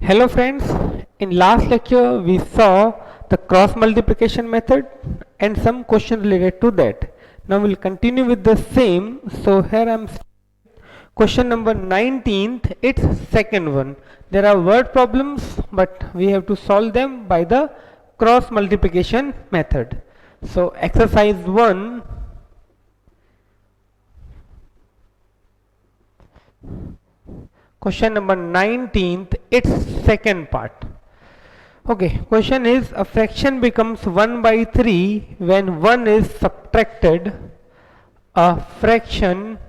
Hello friends, in last lecture we saw the cross multiplication method and some question related to that. Now we'll continue with the same. So here I am question number 19th, it's second one. There are word problems but we have to solve them by the cross multiplication method. So exercise 1, question number 19th, its second part. Okay, question is a fraction becomes 1 by 3 when 1 is subtracted. A fraction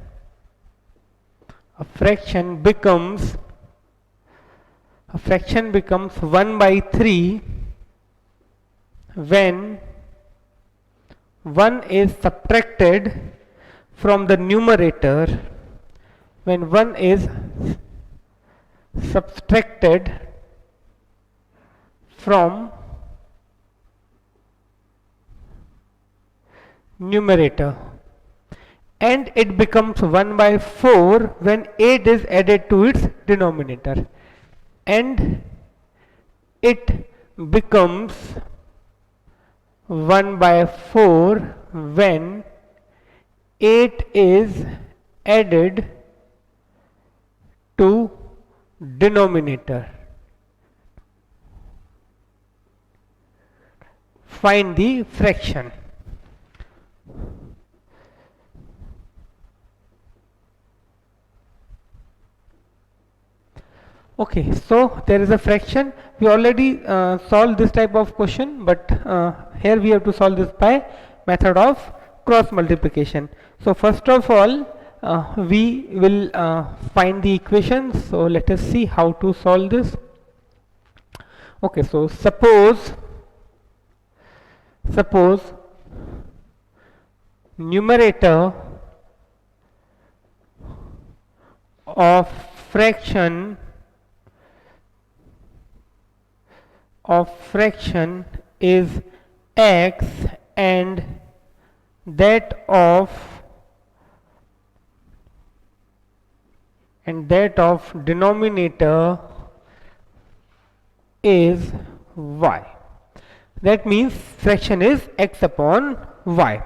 becomes 1 by 3 when 1 is subtracted from the numerator. When 1 is subtracted from numerator, and it becomes 1 by 4 when 8 is added to its denominator, and it becomes 1 by 4 when 8 is added to denominator. Find the fraction. Okay, so there is a fraction. We already solved this type of question, but here we have to solve this by method of cross multiplication. So first of all, we will find the equations. So let us see how to solve this. Okay, so suppose numerator of fraction is x and that of denominator is y. That means fraction is x upon y.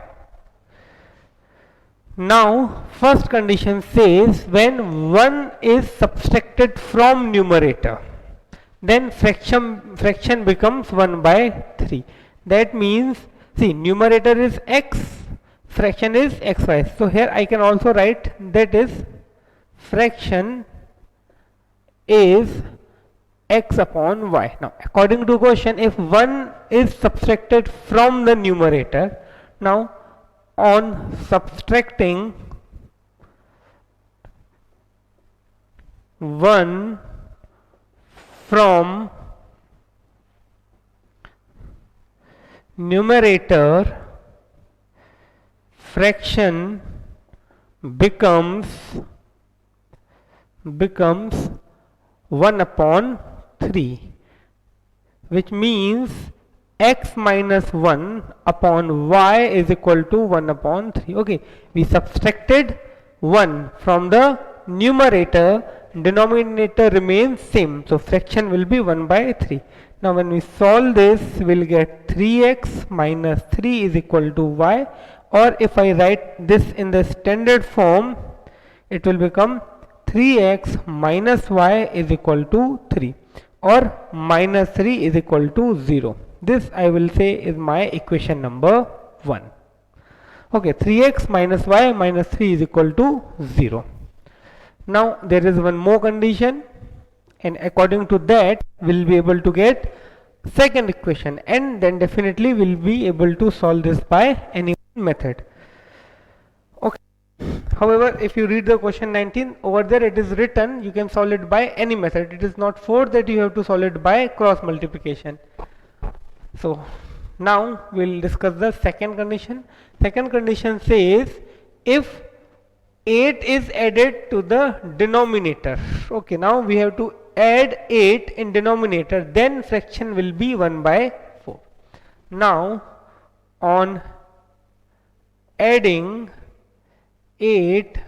Now first condition says when 1 is subtracted from numerator, then fraction becomes 1 by 3. That means, see, numerator is x, fraction is xy. So here I can also write that is fraction is x upon y. Now according to question, if 1 is subtracted from the numerator, now on subtracting 1 from numerator, fraction becomes 1 upon 3, which means x minus 1 upon y is equal to 1 upon 3. Okay, we subtracted 1 from the numerator, denominator remains same, so fraction will be 1 by 3. Now when we solve this, we will get 3x minus 3 is equal to y, or if I write this in the standard form, it will become 3x minus y is equal to 3, or minus 3 is equal to 0. This I will say is my equation number 1. Okay, 3x minus y minus 3 is equal to 0. Now there is one more condition, and according to that we'll be able to get second equation, and then definitely we'll be able to solve this by any method. Okay. However, if you read the question 19, over there it is written you can solve it by any method. It is not forced that you have to solve it by cross multiplication. So now we'll discuss the second condition. Second condition says if 8 is added to the denominator. Okay, now we have to add 8 in denominator, then fraction will be 1 by 4. Now on adding 8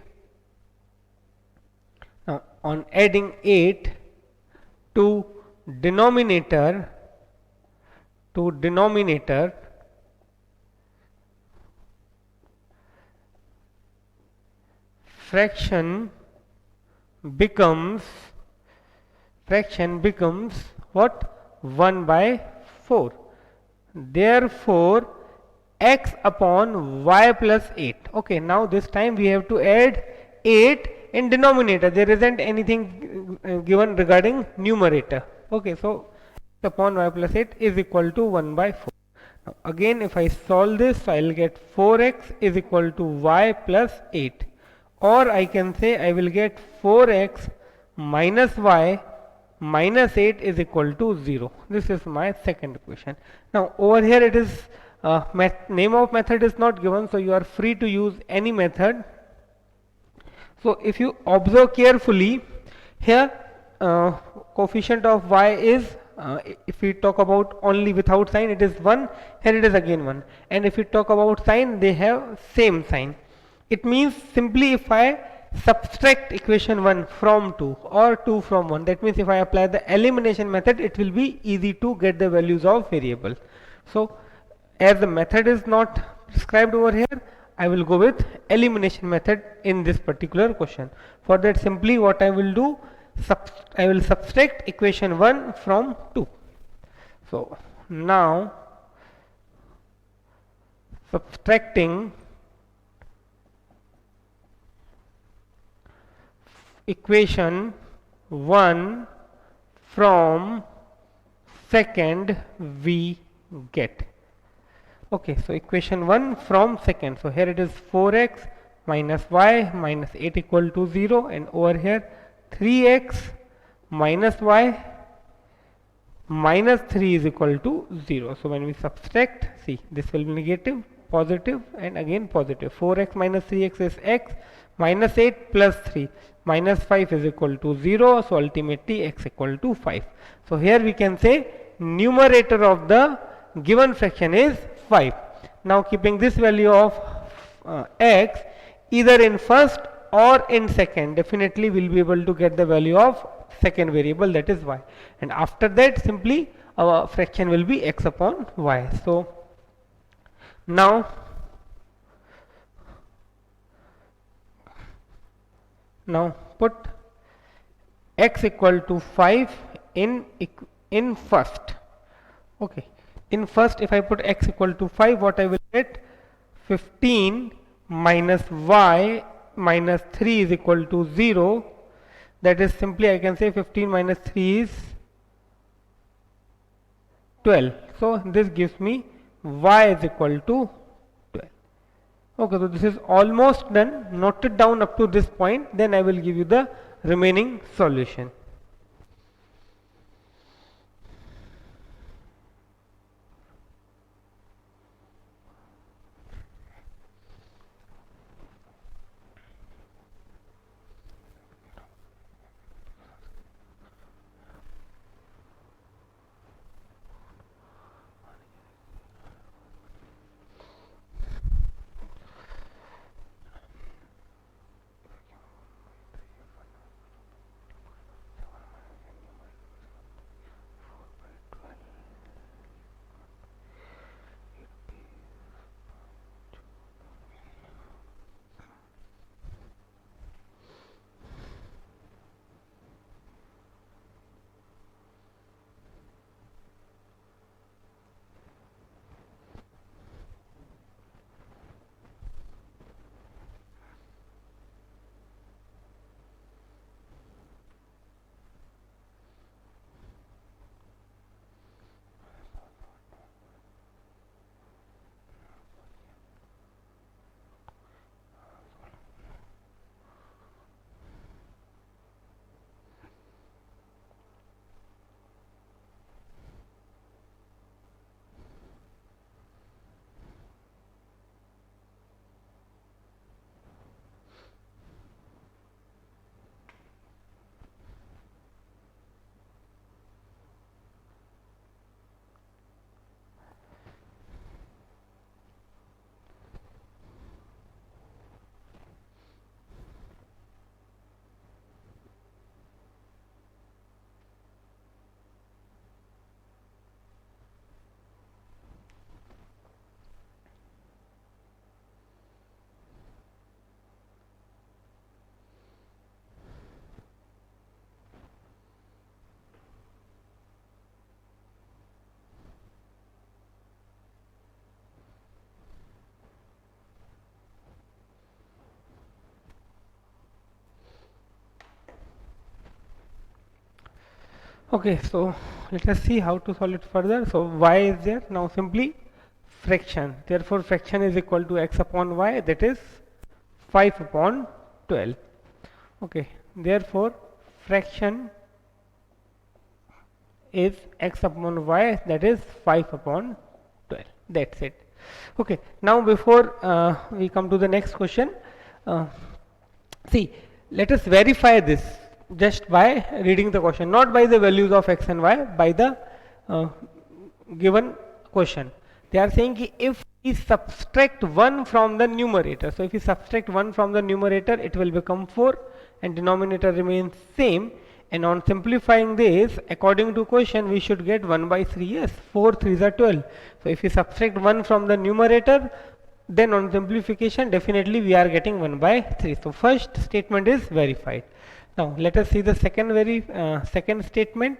to denominator to denominator, fraction becomes what? 1 by 4. Therefore x upon y plus 8. Okay, now this time we have to add 8 in denominator. There isn't anything given regarding numerator. Okay, so x upon y plus 8 is equal to 1 by 4. Now again, if I solve this, I'll get 4x is equal to y plus 8, or I can say I will get 4x minus y minus 8 is equal to 0. This is my second equation. Now over here it is name of method is not given, so you are free to use any method. So if you observe carefully here, coefficient of y is, if we talk about only without sign, it is 1, here it is again 1, and if we talk about sign, they have same sign. It means simply if I subtract equation 1 from 2 or 2 from 1, that means if I apply the elimination method, it will be easy to get the values of variable. So as the method is not prescribed over here, I will go with elimination method in this particular question. For that, simply what I will do, I will subtract equation 1 from 2. So now subtracting equation 1 from second, we get, okay, so equation 1 from second, so here it is 4x minus y minus 8 equal to 0, and over here 3x minus y minus 3 is equal to 0. So when we subtract, see, this will be negative, positive, and again positive. 4x minus 3x is x, minus 8 plus 3 minus 5 is equal to 0, so ultimately x equal to 5. So here we can say numerator of the given fraction is 5. Now keeping this value of x either in first or in second, definitely we will be able to get the value of second variable, that is y, and after that simply our fraction will be x upon y. So now put x equal to 5 in first. Okay, in first, if I put x equal to 5, what I will get? 15 minus y minus 3 is equal to 0. That is simply I can say 15 minus 3 is 12. So this gives me y is equal to 12. Okay, so this is almost done. Note it down up to this point, then I will give you the remaining solution. Okay, so let us see how to solve it further. So y is there, now simply fraction, therefore fraction is equal to x upon y, that is 5 upon 12. Okay, therefore fraction is x upon y, that is 5 upon 12. That's it. Okay, now before we come to the next question, uh, see, let us verify this just by reading the question, not by the values of x and y, by the uh, given question. They are saying ki if we subtract 1 from the numerator, so if we subtract 1 from the numerator, it will become 4 and denominator remains same. And on simplifying this, according to question, we should get 1 by 3. Yes, 4 3s are 12. So if we subtract 1 from the numerator, then on simplification, definitely we are getting 1 by 3. So first statement is verified. Now let us see the second statement.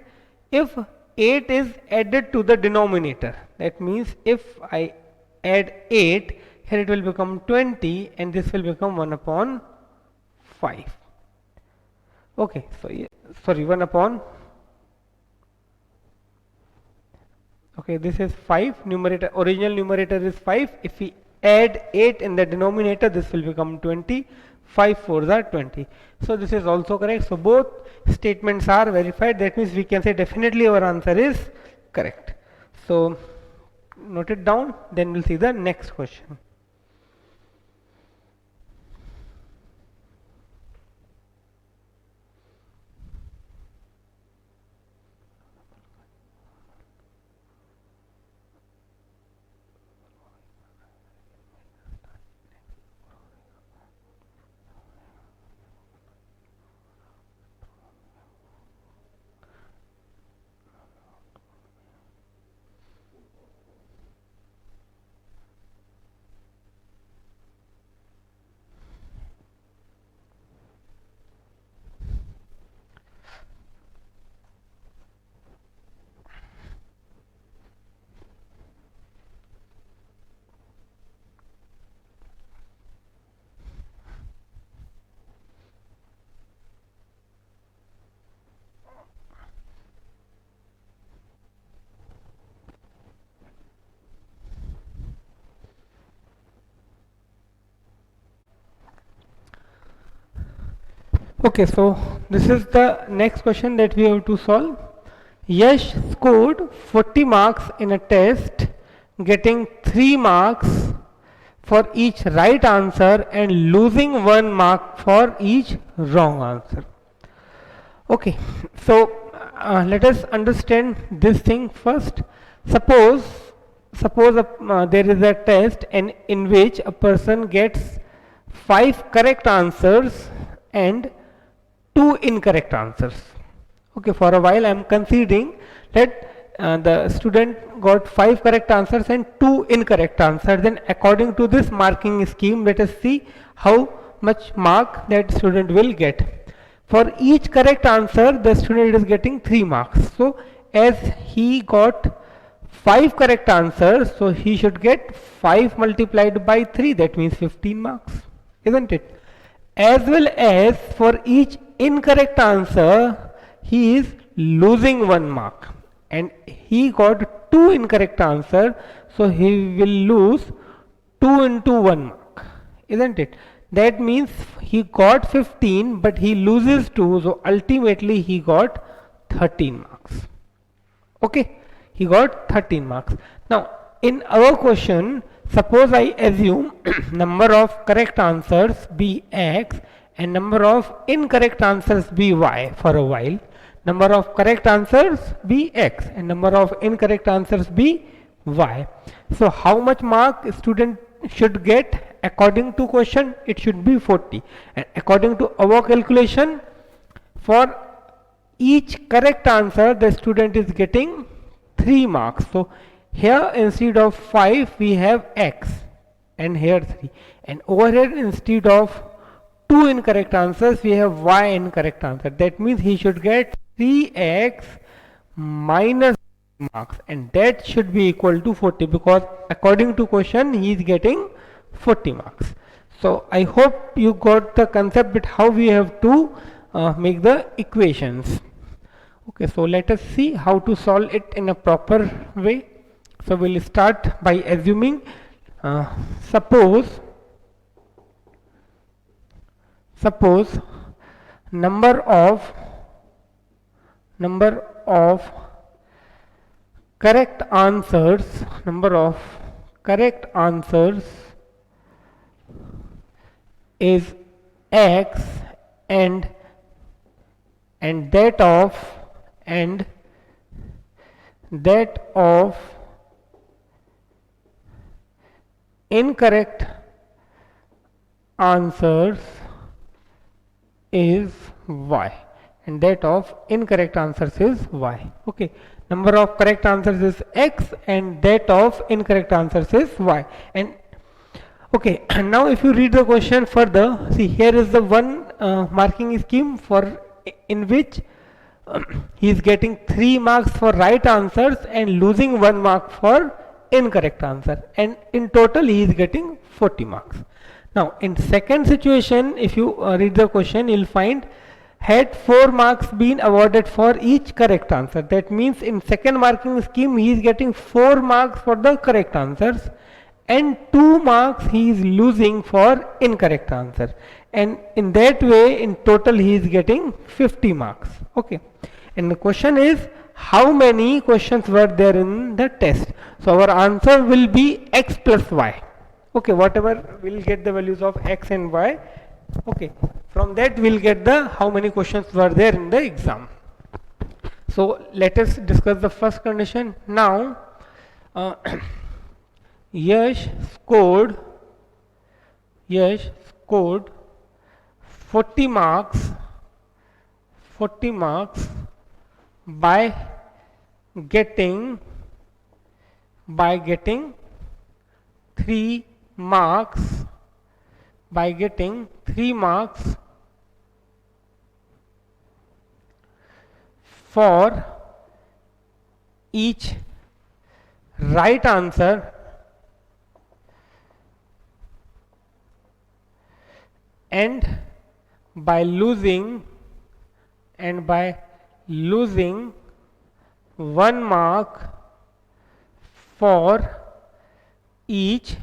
If 8 is added to the denominator, that means if I add 8, here it will become 20 and this will become 1 upon 5. Okay, so sorry, 1 upon, okay, this is 5, numerator, original numerator is 5. If we add 8 in the denominator, this will become 20. 5 4s are 20. So this is also correct. So both statements are verified. That means we can say definitely our answer is correct. So note it down, then we'll see the next question. Okay, so this is the next question that we have to solve. Yash scored 40 marks in a test, getting 3 marks for each right answer and losing 1 mark for each wrong answer. Okay, so let us understand this thing first. Suppose there is a test and in which a person gets 5 correct answers and 2 incorrect answers. Okay, for a while I am considering that the student got 5 correct answers and 2 incorrect answers. Then according to this marking scheme, let us see how much mark that student will get. For each correct answer, the student is getting 3 marks. So as he got 5 correct answers, so he should get 5 multiplied by 3, that means 15 marks, isn't it? As well as for each incorrect answer, he is losing 1 mark and he got 2 incorrect answer, so he will lose 2 into 1 mark, isn't it? That means he got 15 but he loses 2, so ultimately he got 13 marks. Okay, he got 13 marks. Now in our question, suppose I assume number of correct answers be x and number of incorrect answers be y for a while. Number of correct answers be x and number of incorrect answers be y. So how much mark student should get? According to question, it should be 40, and according to our calculation, for each correct answer the student is getting 3 marks. So here instead of 5 we have x and here 3, and over here instead of 2 incorrect answers we have y incorrect answer. That means he should get 3x minus marks, and that should be equal to 40 because according to question he is getting 40 marks. So I hope you got the concept, but how we have to make the equations. Okay, so let us see how to solve it in a proper way. So we'll start by assuming, suppose number of correct answers is x, and that of incorrect answers is y, and that of incorrect answers is y. Okay, number of correct answers is x, and that of incorrect answers is y. And okay, now if you read the question further, see, here is the one marking scheme for in which he is getting 3 marks for right answers and losing 1 mark for incorrect answer, and in total he is getting 40 marks. Now in second situation, if you read the question, you'll find, had 4 marks been awarded for each correct answer. That means in second marking scheme he is getting 4 marks for the correct answers and 2 marks he is losing for incorrect answer, and in that way in total he is getting 50 marks. Okay, and the question is, how many questions were there in the test? So our answer will be x plus y. Okay, whatever we'll get the values of x and y. Okay, from that we'll get the how many questions were there in the exam. So let us discuss the first condition now. Yash scored 40 marks by getting 3 marks for each right answer and by losing 1 mark for each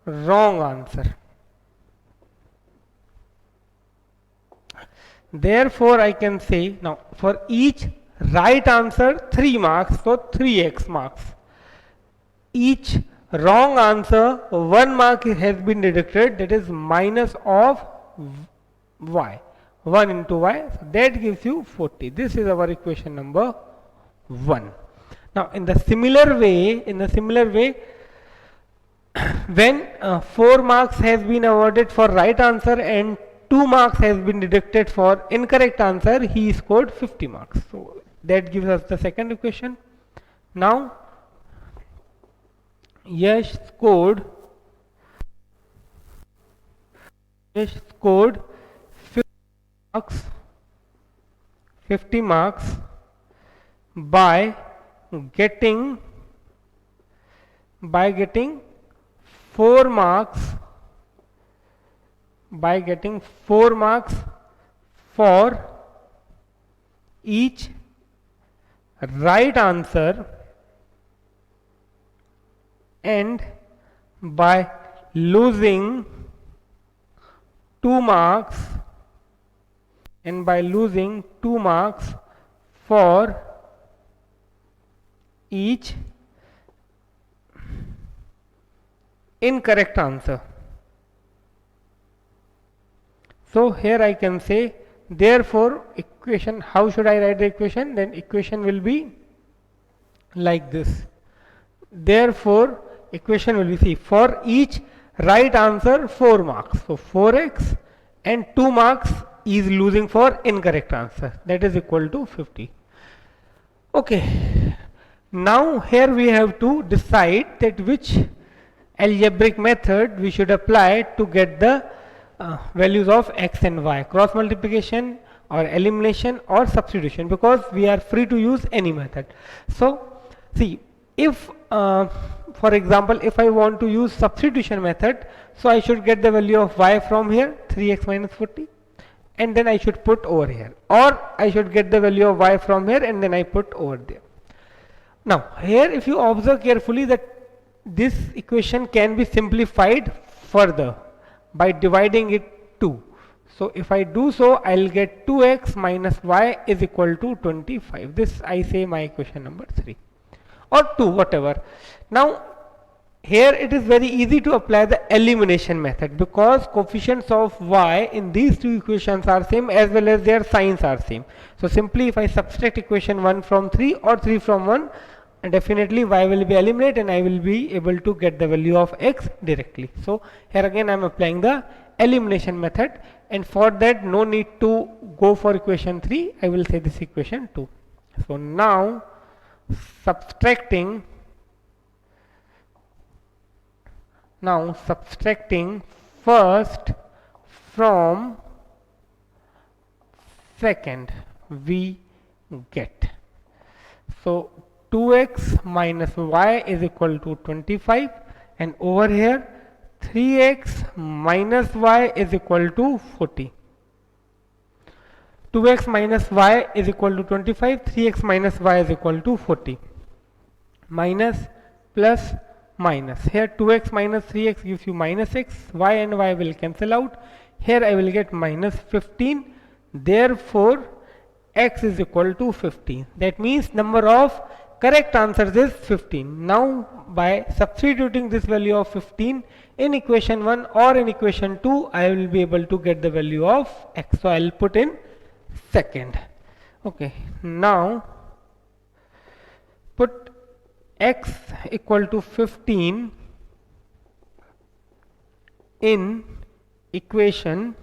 wrong answer. Therefore I can say, now for each right answer 3 marks, so 3x marks. Each wrong answer 1 mark has been deducted, that is minus of y, 1 into y, so that gives you 40. This is our equation number 1. Now in the similar way when 4 marks has been awarded for right answer and 2 marks has been deducted for incorrect answer, he scored 50 marks. So that gives us the second equation. Now Yash scored 50 marks by getting 4 marks for each right answer and by losing 2 marks for each incorrect answer. So here I can say, therefore equation, how should I write the equation? Then equation will be like this. Therefore equation will be, see, for each right answer 4 marks, so 4x, and 2 marks is losing for incorrect answer, that is equal to 50. Okay, now here we have to decide that which algebraic method we should apply to get the values of x and y, cross multiplication or elimination or substitution, because we are free to use any method. So see, if for example if I want to use substitution method, so I should get the value of y from here, 3x minus 40, and then I should put over here, or I should get the value of y from here and then I put over there. Now here if you observe carefully that this equation can be simplified further by dividing it 2. So if I do so, I'll get 2x minus y is equal to 25. This I say my equation number 3 or 2, whatever. Now here it is very easy to apply the elimination method because coefficients of y in these two equations are same as well as their signs are same. So simply if I subtract equation 1 from 3 or 3 from 1, definitely y will be eliminated and I will be able to get the value of x directly. So here again I am applying the elimination method, and for that no need to go for equation 3, I will say this equation 2. So now subtracting first from second, we get, so 2x minus y is equal to 25, and over here 3x minus y is equal to 40. 2x minus y is equal to 25, 3x minus y is equal to 40. Minus plus minus. Here 2x minus 3x gives you minus x, y and y will cancel out. Here I will get minus 15. Therefore, x is equal to 15. That means number of correct answers is 15. Now by substituting this value of 15 in equation 1 or in equation 2, I will be able to get the value of x. So I will put in second. Okay, now put x equal to 15 in equation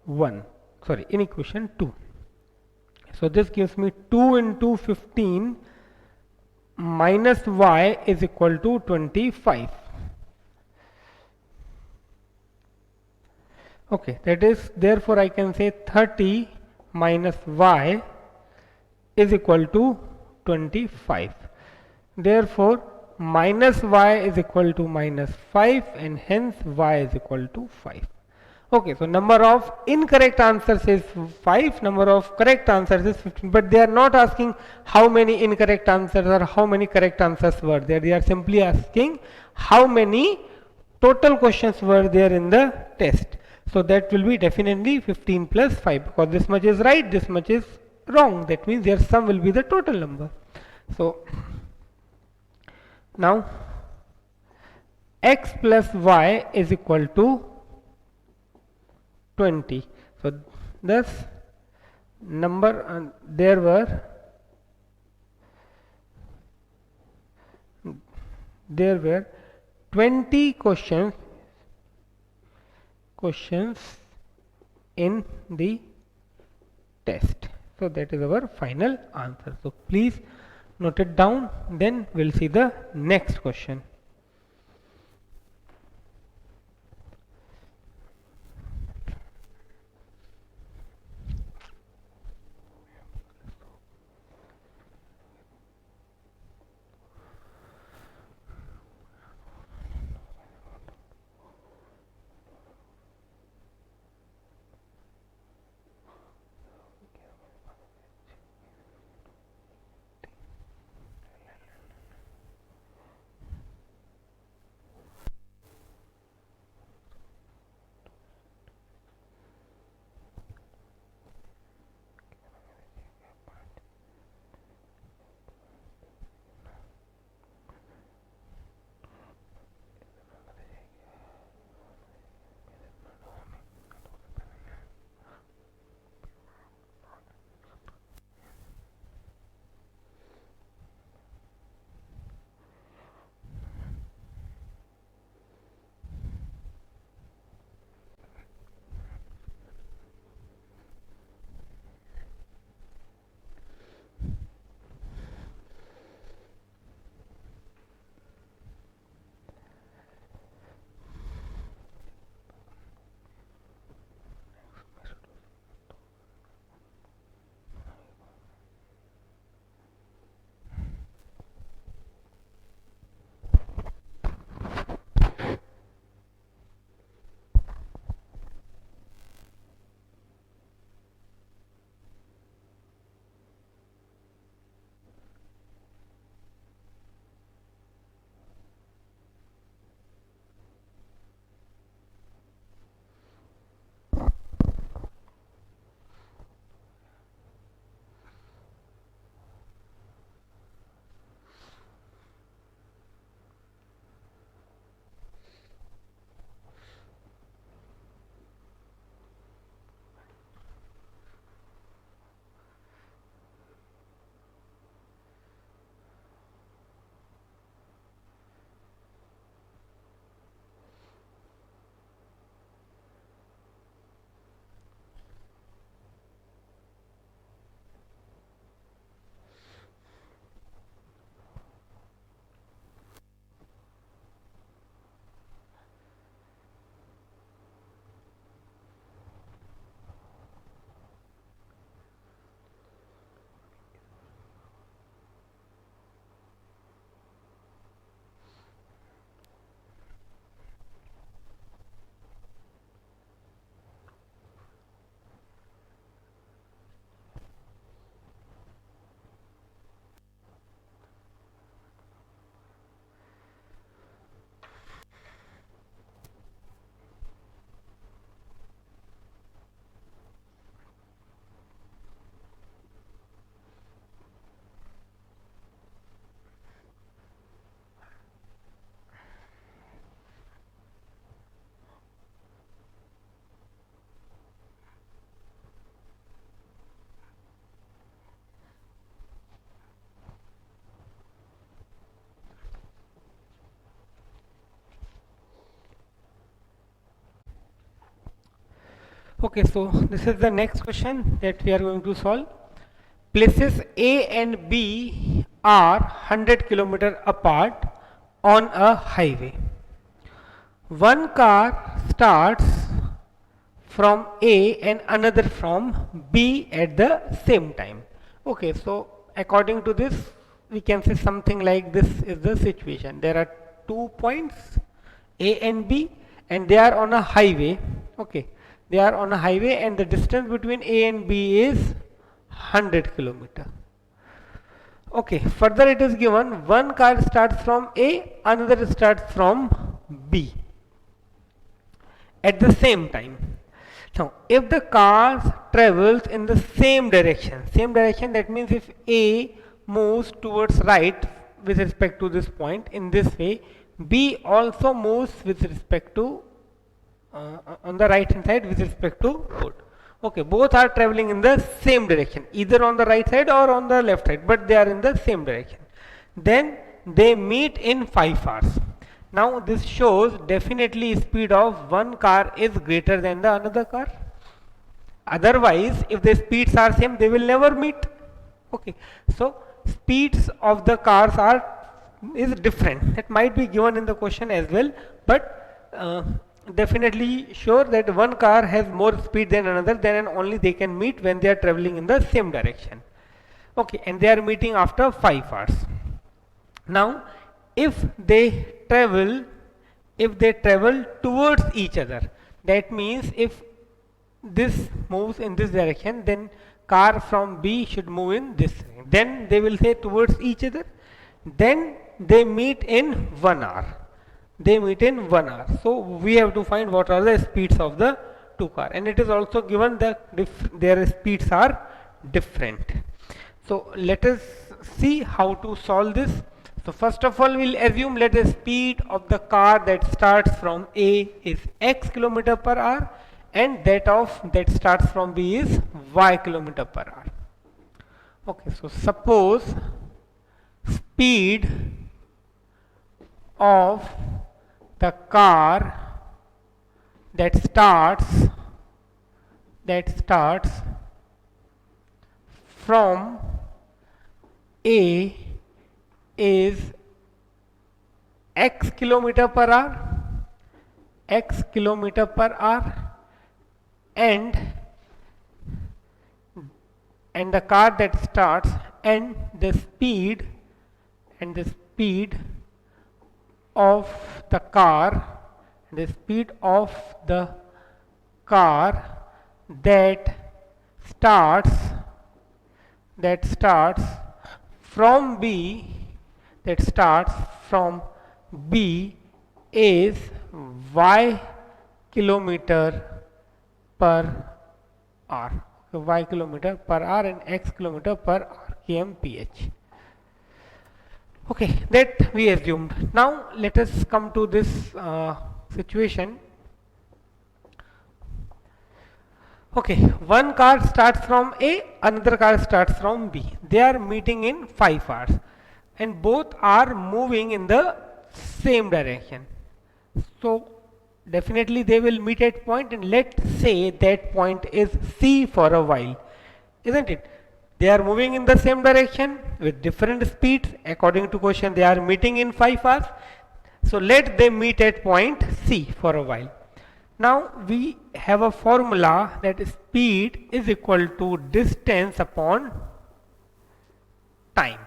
1, sorry, in equation 2. So this gives me 2 into 15 minus y is equal to 25. Okay, that is, therefore I can say 30 minus y is equal to 25. Therefore minus y is equal to minus 5, and hence y is equal to 5. Okay, so number of incorrect answers is 5, number of correct answers is 15, but they are not asking how many incorrect answers or how many correct answers were there. They are simply asking how many total questions were there in the test. So that will be definitely 15 plus 5, because this much is right, this much is wrong. That means their sum will be the total number. So now x plus y is equal to 20. So thus number there were 20 questions in the test. So that is our final answer. So please note it down, then we'll see the next question. Okay, so this is the next question that we are going to solve. Places A and B are 100 kilometers apart on a highway. One car starts from A and another from B at the same time. Okay, so according to this, we can say something like this is the situation. There are 2 points, A and B, and they are on a highway. Okay, they are on a highway, and the distance between A and B is 100 kilometer. Okay, further it is given one car starts from A, another starts from B at the same time. Now, if the cars travels in the same direction, that means if A moves towards right with respect to this point in this way, B also moves with respect to on the right hand side with respect to road. Okay, both are traveling in the same direction, either on the right side or on the left side, but they are in the same direction. Then they meet in 5 hours. Now this shows definitely speed of one car is greater than the another car. Otherwise, if the speeds are same, they will never meet. Okay, so speeds of the cars are is different. That might be given in the question as well, but definitely sure that one car has more speed than another, then and only they can meet when they are traveling in the same direction. Okay, and they are meeting after 5 hours. Now, if they travel, towards each other, that means if this moves in this direction, then car from B should move in this way. Then they will say towards each other. Then they meet in 1 hour. They meet in 1 hour. So we have to find what are the speeds of the two car, and it is also given that their speeds are different. So let us see how to solve this. So first of all, we'll assume let the speed of the car that starts from A is x kilometer per hour, and that starts from B is y kilometer per hour. Okay, so suppose speed of the car that starts from A is x kilometer per hour, and the car that starts and the speed of the car that starts from B is y kilometer per hour. Y kilometer per hour and x kilometer per hour, kmph. Okay, that we assumed. Now let us come to this situation. Okay, one car starts from A, another car starts from B. They are meeting in 5 hours, and both are moving in the same direction. So definitely they will meet at point, and let's say that point is C for a while, isn't it? They are moving in the same direction with different speeds. According to question, they are meeting in 5 hours. So let them meet at point C for a while. Now we have a formula that speed is equal to distance upon time.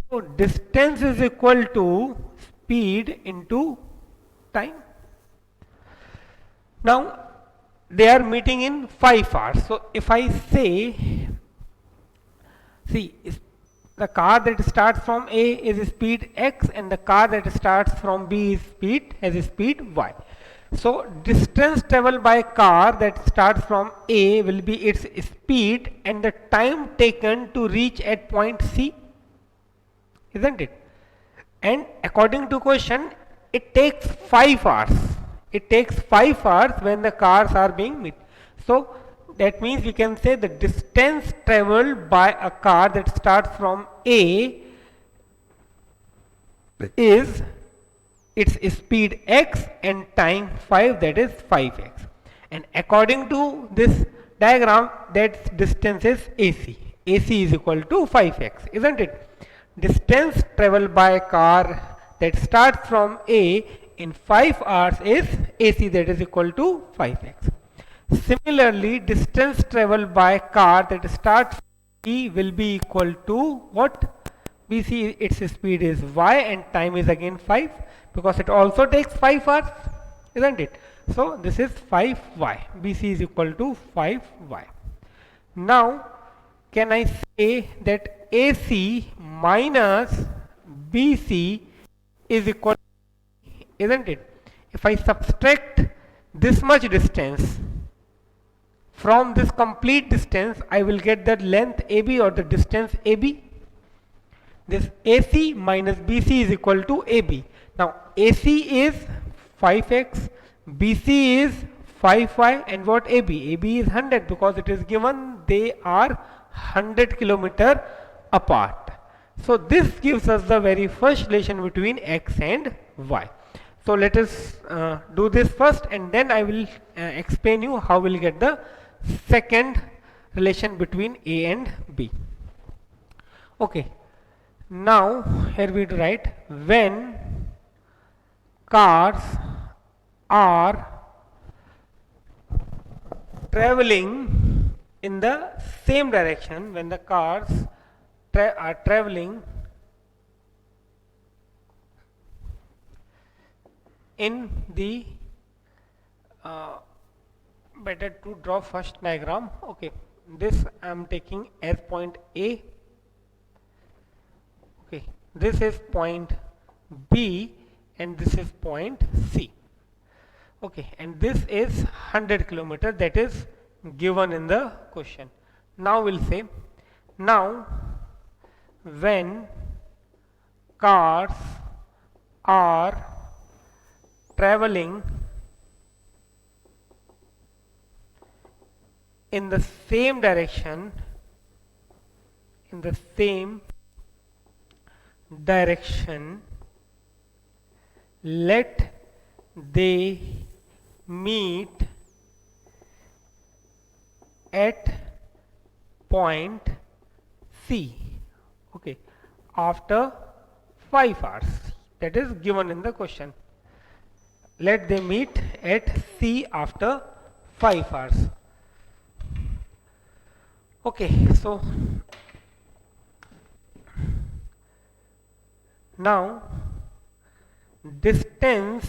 So distance is equal to speed into time. Now they are meeting in 5 hours. So if I say, see, the car that starts from A is speed x, and the car that starts from B is speed y. So distance traveled by car that starts from A will be its speed and the time taken to reach at point C, isn't it? And according to question, it takes 5 hours. It takes 5 hours when the cars are being met. So that means we can say the distance traveled by a car that starts from A is its speed x and time 5, that is 5x. and according to this diagram that distance is AC. AC is equal to 5x, isn't it? Distance traveled by car that starts from A in 5 hours is AC, that is equal to 5x. Similarly, distance traveled by car that starts from B will be equal to what? We see its speed is y and time is again 5 because it also takes 5 hours, isn't it? So this is 5y. BC is equal to 5y. Now can I say that AC minus BC is equal to, isn't it? If I subtract this much distance from this complete distance, I will get the length AB or the distance AB. This AC minus BC is equal to AB. Now AC is 5x, BC is 5y, and what AB? AB is 100 because it is given they are 100 kilometer apart. So this gives us the very first relation between x and y. So let us do this first, and then I will explain you how we'll get the second relation between A and B. Okay. Now here we write when cars are traveling in the same direction, when the cars are traveling in the better to draw first diagram. Okay, this I am taking as point A. Okay, this is point B and this is point C. Okay, and this is 100 kilometer that is given in the question. Now we'll say, now when cars are traveling in the same direction, let they meet at point C. Okay, after 5 hours, that is given in the question. Let they meet at C after 5 hours. Okay, so now distance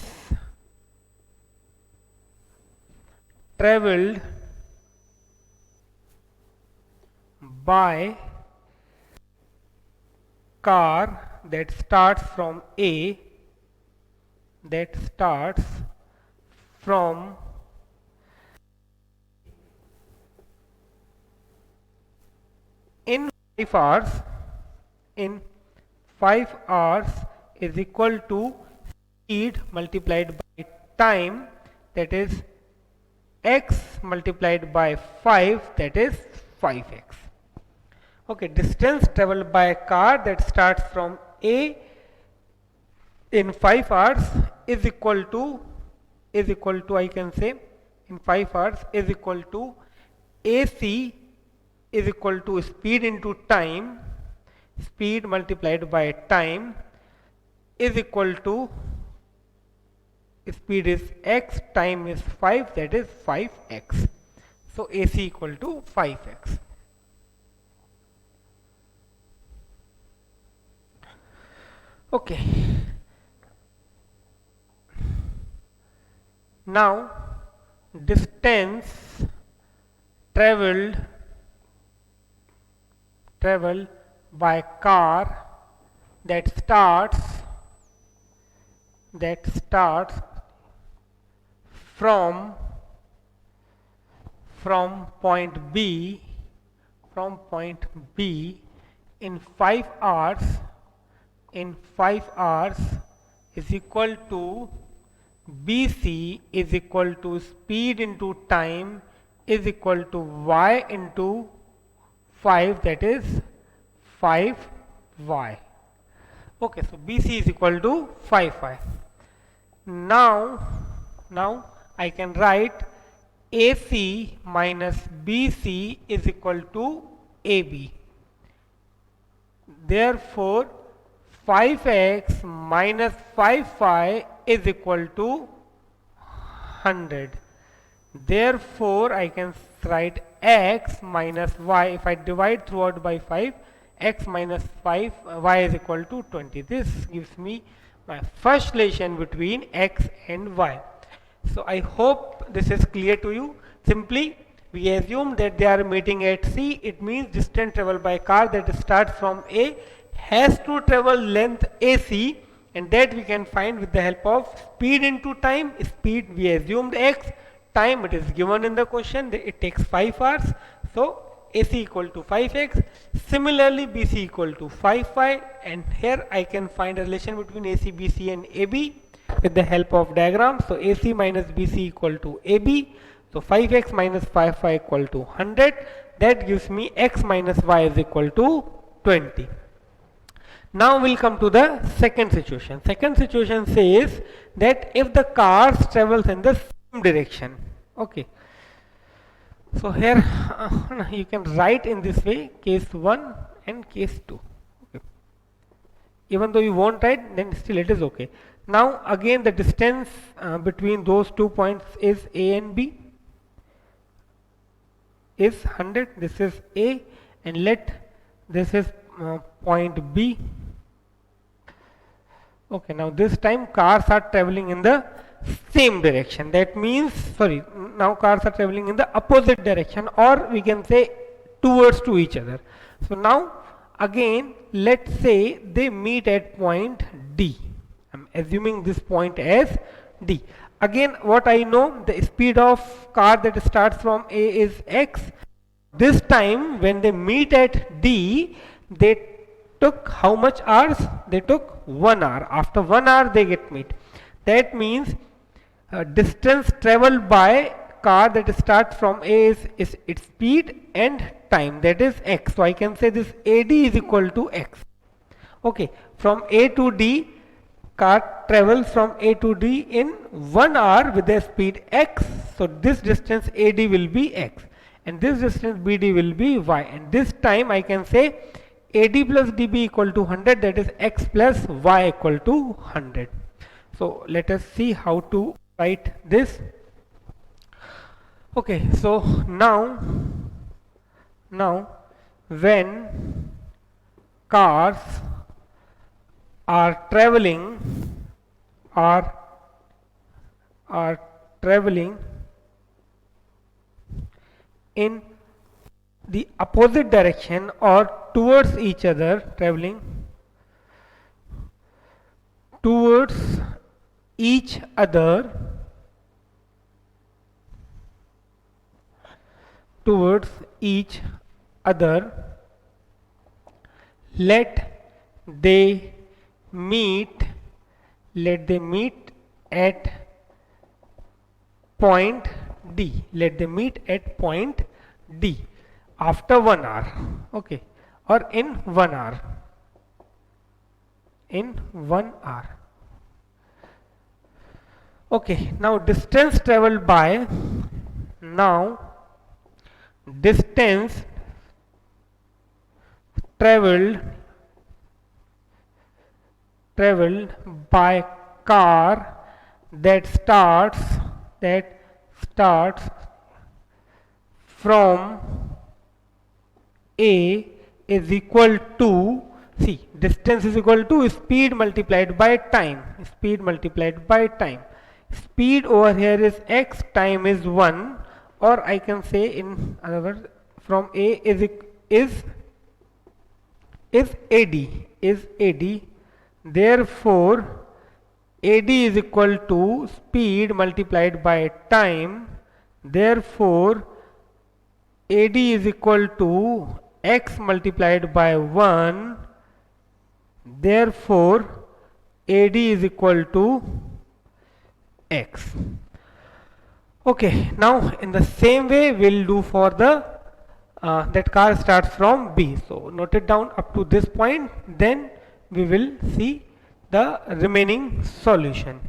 traveled by car that starts from A, in 5 hours is equal to speed multiplied by time, that is x multiplied by 5, that is 5x. Okay, distance traveled by a car that starts from A in 5 hours is equal to I can say in 5 hours is equal to AC is equal to speed into time, speed multiplied by time is equal to, speed is x, time is 5, that is 5x. So AC equal to 5x. Okay. Now distance traveled by car that starts from point B in 5 hours is equal to BC is equal to speed into time is equal to y into 5, that is 5y. Okay, so BC is equal to 5y. Now I can write AC minus BC is equal to AB. Therefore, 5x minus 5y is equal to 100. Therefore, I can write x minus y. If I divide throughout by 5, x minus 5 y is equal to 20. This gives me my first relation between x and y. So I hope this is clear to you. Simply we assume that they are meeting at C. It means distance traveled by car that starts from A has to travel length AC, and that we can find with the help of speed into time. Speed we assumed x, time it is given in the question, it takes 5 hours. So AC equal to 5x. Similarly, BC equal to 5y, and here I can find a relation between AC, BC and AB with the help of diagram. So AC minus BC equal to AB. So 5x minus 5y equal to 100. That gives me x minus y is equal to 20. Now we'll come to the second situation. Second situation says that if the cars travels in the same direction. Okay. So here you can write in this way case 1 and case 2. Okay. Even though you won't write, then still it is okay. Now again the distance between those 2 points is A and B is 100. This is A, and let this is point B. Okay, now this time cars are traveling in the same direction. That means, sorry, now cars are traveling in the opposite direction, or we can say towards to each other. So now again let's say they meet at point D. I'm assuming this point as D. Again, what I know, the speed of car that starts from A is x. This time when they meet at D, they took how much hours? They took 1 hour. After 1 hour they get meet. That means distance traveled by car that starts from A is its speed and time, that is x. So I can say this AD is equal to x. Okay, from A to D, car travels from A to D in 1 hour with a speed x. So this distance AD will be x, and this distance BD will be y, and this time I can say AD plus DB equal to 100, that is x plus y equal to 100. So let us see how to write this. Okay, so now when cars are traveling in the opposite direction or towards each other, traveling towards each other, let they meet at point D. Let them meet at point D after 1 hour. Okay, or in 1 hour. Okay, now distance traveled by, distance traveled by car that starts from A is equal to, see, distance is equal to speed multiplied by time. Speed over here is x, time is 1, or I can say in other words, from A is AD. Therefore AD is equal to speed multiplied by time. Therefore AD is equal to x multiplied by 1. Therefore AD is equal to x. Okay, now in the same way we'll do for the that car starts from B. So note it down up to this point, then we will see the remaining solution.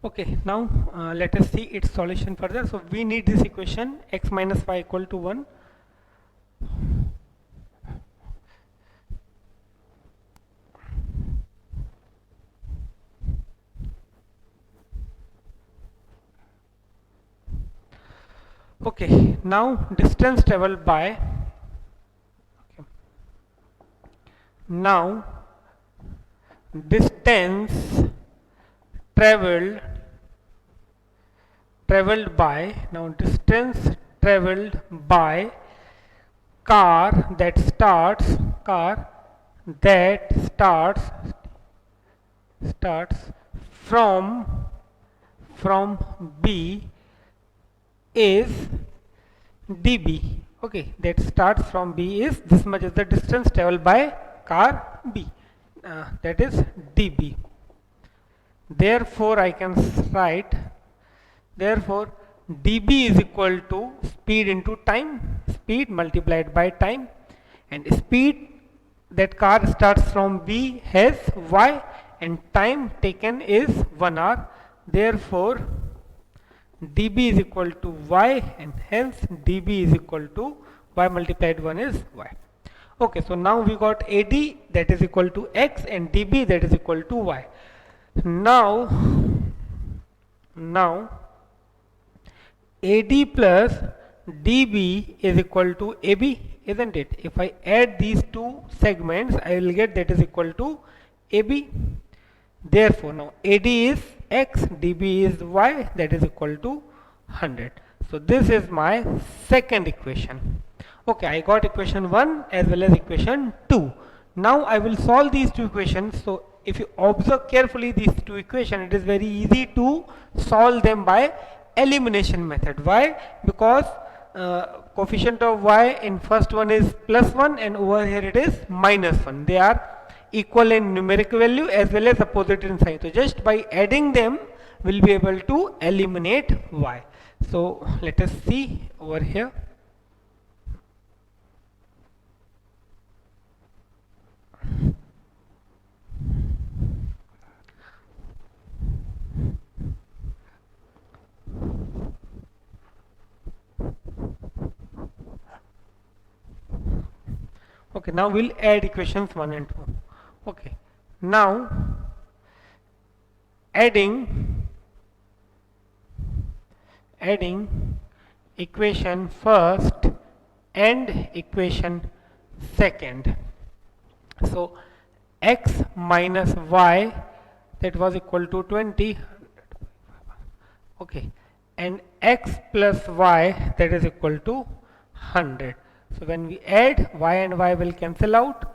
Okay, now let us see its solution further. So we need this equation x minus y equal to 1. Okay, now distance traveled by, okay, now distance traveled now distance traveled by car that starts starts from B is dB. Okay, that starts from B is this much is the distance traveled by car B, that is dB. Therefore I can write, therefore dB is equal to speed into time, speed multiplied by time, and speed that car starts from B has y and time taken is 1 hour. Therefore dB is equal to y, and hence dB is equal to y multiplied 1 is y. Okay, so now we got AD that is equal to x and dB that is equal to y. Now AD plus dB is equal to AB, isn't it? If I add these two segments, I will get that is equal to AB. Therefore now AD is x, dB is y, that is equal to 100. So this is my second equation. Okay, I got equation 1 as well as equation 2. Now I will solve these two equations. So if you observe carefully these two equations, it is very easy to solve them by elimination method. Why? Because coefficient of y in first one is +1 and over here it is -1. They are equal in numeric value as well as opposite in sign. So just by adding them we'll be able to eliminate y. So let us see over here. Okay, now we'll add equations 1 and 2. Okay, now adding equation first and equation second. So x minus y that was equal to 20, okay, and x plus y that is equal to 100. So when we add, y and y will cancel out.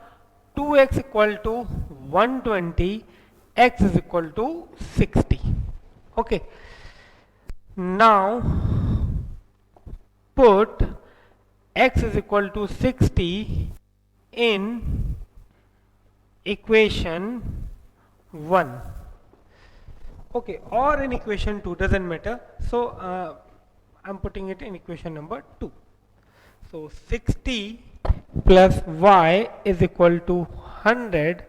2x equal to 120, x is equal to 60. Okay. Now put x is equal to 60 in equation 1. Okay, or in equation 2, doesn't matter. So I'm putting it in equation number 2. So 60 plus y is equal to 100,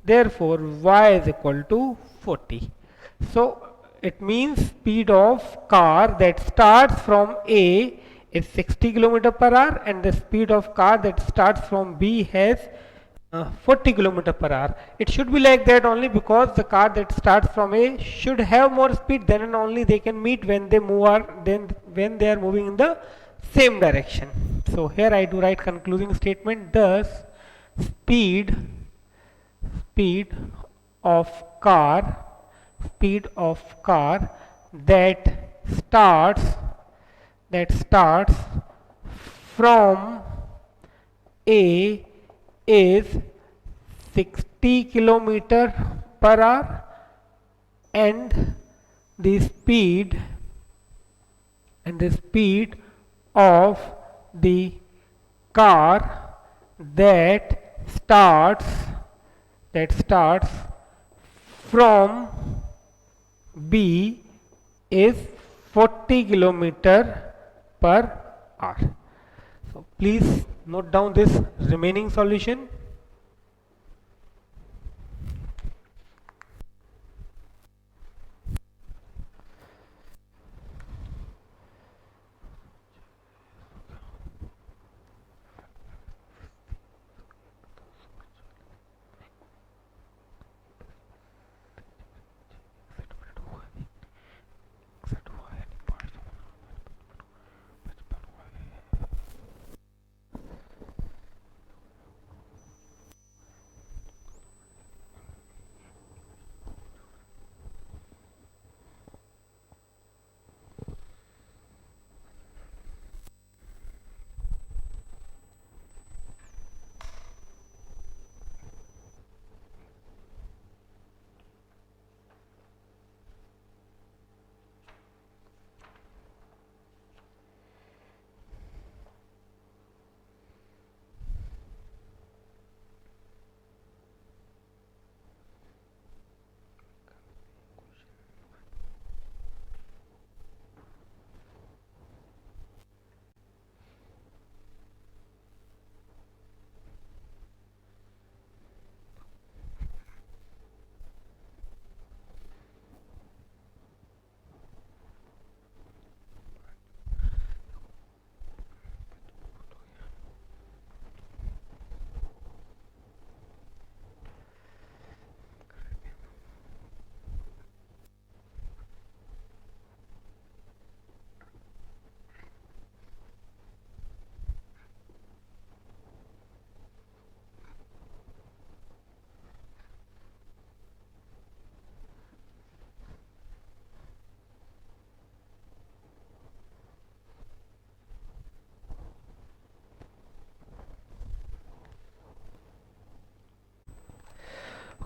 therefore y is equal to 40. So it means speed of car that starts from A is 60 km per hour and the speed of car that starts from B has 40 km per hour. It should be like that only because the car that starts from A should have more speed, then and only they can meet when they move when they are moving in the same direction. So here I do write concluding statement, thus speed of car that starts from A is 60 km per hour and the speed of the car that starts from B is 40 km per hour. So please note down this remaining solution.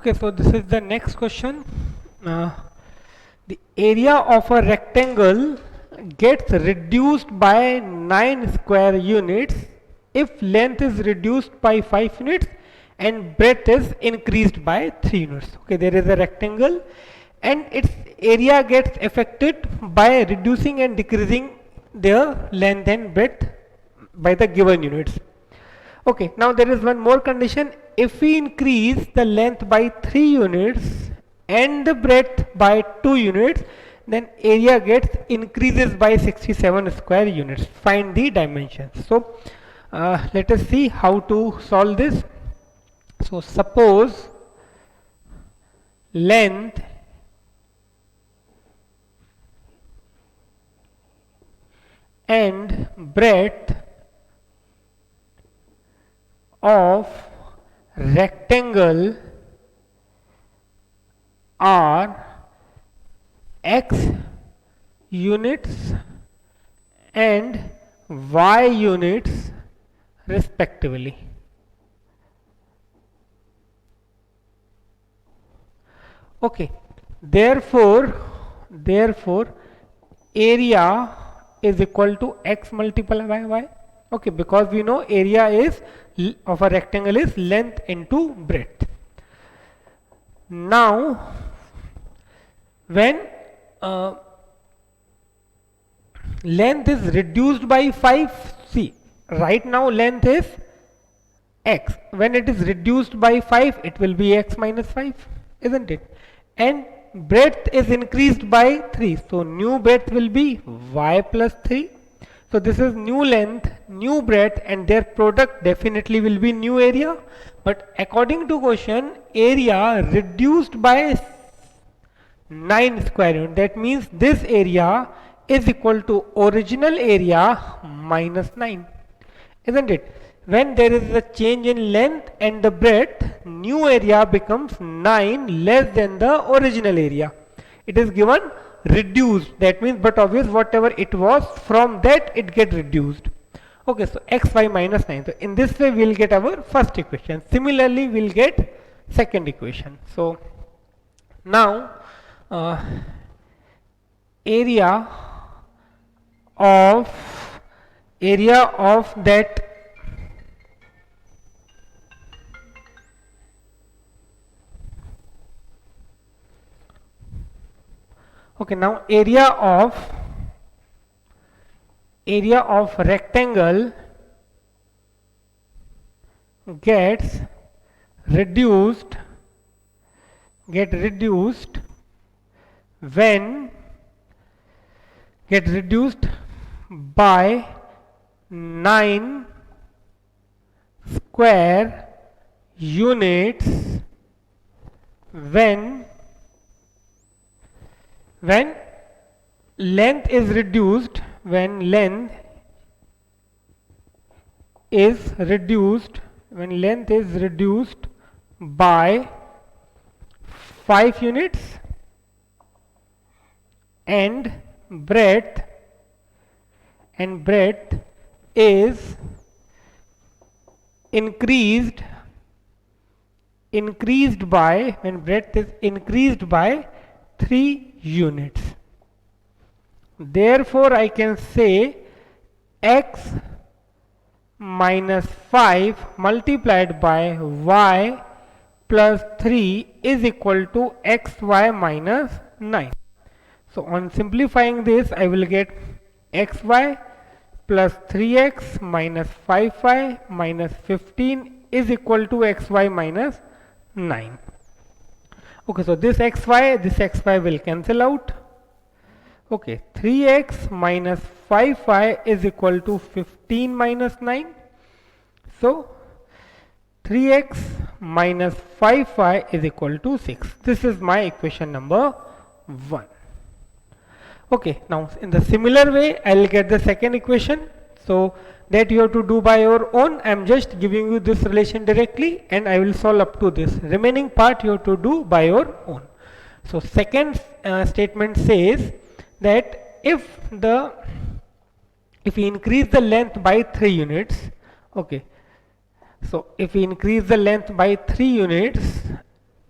Okay, so this is the next question. Uh, the area of a rectangle gets reduced by 9 square units if length is reduced by 5 units and breadth is increased by 3 units. Okay, there is a rectangle and its area gets affected by reducing and decreasing their length and breadth by the given units. Okay, now there is one more condition. If we increase the length by 3 units and the breadth by 2 units, then area gets increases by 67 square units. Find the dimensions. So let us see how to solve this. So suppose length and breadth of rectangle are x units and y units respectively. Okay, therefore area is equal to x multiplied by y. Okay, because we know area is of a rectangle is length into breadth. Now when length is reduced by 5, see, right now length is x. When it is reduced by 5, it will be x minus 5, isn't it? And breadth is increased by 3, so new breadth will be y plus 3. So this is new length, new breadth, and their product definitely will be new area. But according to question, area reduced by 9 square unit. That means this area is equal to original area minus 9, isn't it? When there is a change in length and the breadth, new area becomes 9 less than the original area. It is given reduced, that means, but obvious, whatever it was, from that it get reduced. Okay, so xy minus 9. So in this way we will get our first equation. Similarly we will get second equation. So now area of that okay, now area of rectangle gets reduced when by 9 square units when length is reduced by 5 units and breadth is increased by, when breadth is increased by 3 units. Therefore I can say x minus 5 multiplied by y plus 3 is equal to xy minus 9. So on simplifying this, I will get xy plus 3x minus 5y minus 15 is equal to xy minus 9. Okay, so this xy will cancel out. Okay, 3x minus 5y is equal to 15 minus 9. So 3x minus 5y is equal to 6. This is my equation number 1. Okay, now in the similar way I will get the second equation. So that you have to do by your own. I am just giving you this relation directly and I will solve up to this. Remaining part you have to do by your own. So second statement says that if we increase the length by 3 units, okay, so if we increase the length by 3 units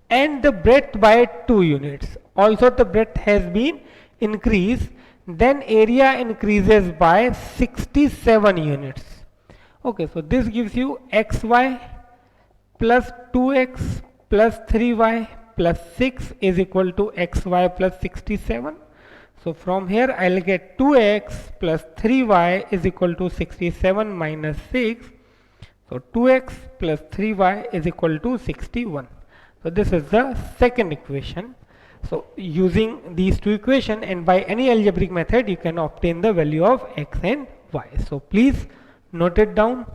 and the breadth by 2 units. Also the breadth has been increased, then area increases by 67 units. Okay, so this gives you xy plus 2x plus 3y plus 6 is equal to xy plus 67. So from here I'll get 2x plus 3y is equal to 67 minus 6. So 2x plus 3y is equal to 61. So this is the second equation. So using these two equations and by any algebraic method you can obtain the value of x and y. So please note it down.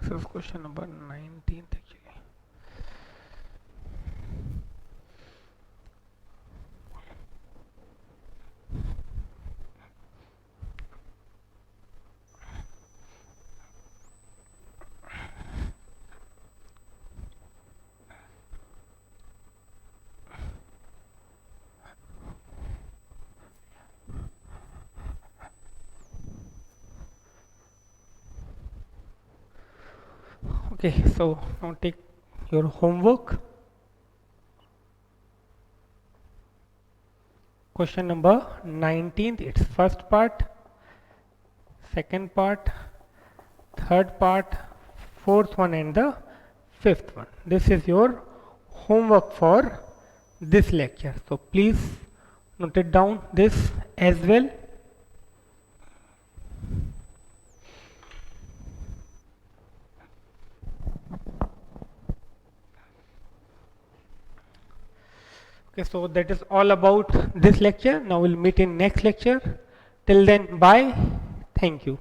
This is question number 19th actually. Okay, so now take your homework. Question number 19th, its first part, second part, third part, fourth one and the fifth one. This is your homework for this lecture. So please note it down this as well. Okay, so that is all about this lecture. Now we'll meet in next lecture. Till then, bye. Thank you.